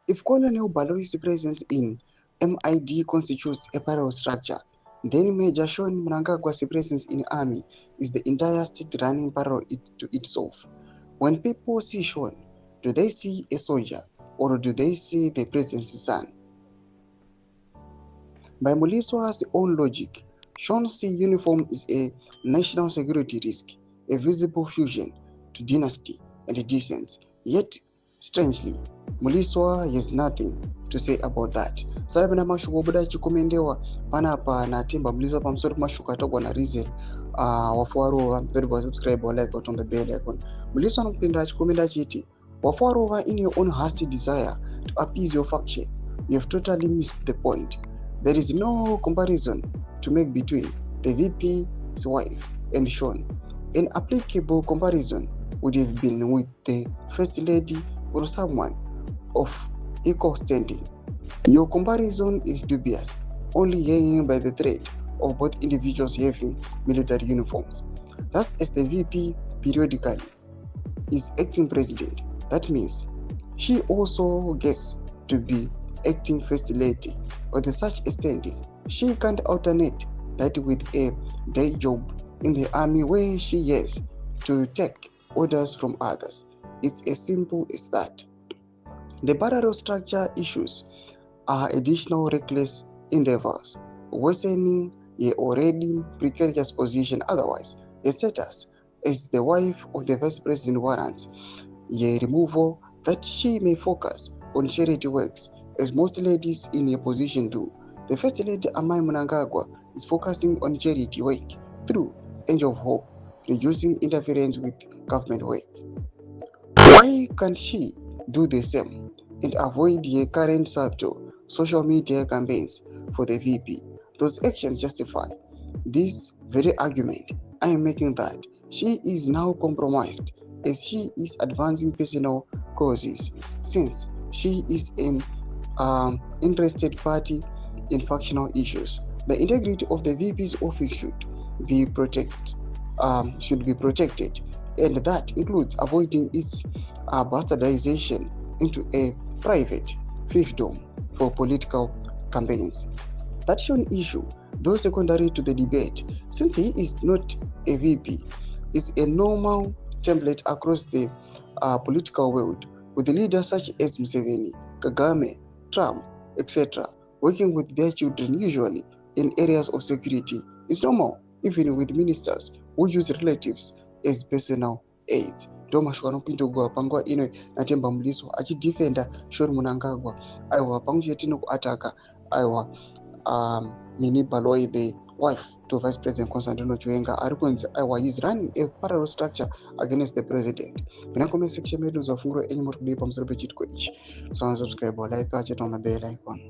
If Colonel Baloi's presence in MID constitutes a parallel structure, then Major Sean Mnangagwa's presence in army is the entire state running parallel to itself. When people see Sean, do they see a soldier or do they see the president's son? By Muliswa's own logic, Sean's uniform is a national security risk, a visible fusion to dynasty and descent. Yet, strangely, Muliswa has nothing to say about that. Sarabina mashuko obuda chikomendewa panapa na timba Muliswa pamsori mashuko atogwa na reason wafuarova don't subscribe or like on the bell icon. Muliswa nokupinda chikomenda chiti wafuarova in your own hasty desire to appease your faction. You have totally missed the point. There is no comparison to make between the VP's wife and Sean. An applicable comparison would have been with the First Lady or someone of equal standing. Your comparison is dubious, only hanging by the thread of both individuals having military uniforms. Just as the VP periodically is acting president, that means she also gets to be acting First Lady. With such a standing, she can't alternate that with a day job in the army where she has to take orders from others. It's as simple as that. The parallel structure issues are additional reckless endeavors, worsening a already precarious position otherwise. A status as the wife of the vice president warrants a removal that she may focus on charity works as most ladies in a position do. The First Lady Amai Mnangagwa is focusing on charity work through Angel of Hope, reducing interference with government work. Why can't she do the same and avoid the current subtle social media campaigns for the VP? Those actions justify this very argument I am making that she is now compromised as she is advancing personal causes since she is an interested party in factional issues. The integrity of the VP's office should be protected, and that includes avoiding its bastardization into a private fiefdom for political campaigns. That Sean issue, though secondary to the debate, since he is not a VP, is a normal template across the political world, with leaders such as Museveni, Kagame, Trump, etc., working with their children usually in areas of security is normal, even with ministers who use relatives as personal aides. Ndomashwa anopinda pangwa ino natemba Muliso achidefenda Sean Mnangagwa aiwa pamwechete nekuataka aiwa Minnie Chiwenga, the wife to Vice President Constantino Chiwenga, arikunzi aiwa is running a parallel structure against the president. Mina comment section medu zafungura enyi muri kudai pamusoro pechitiko ichi. Subscribe or like, check on the bell icon.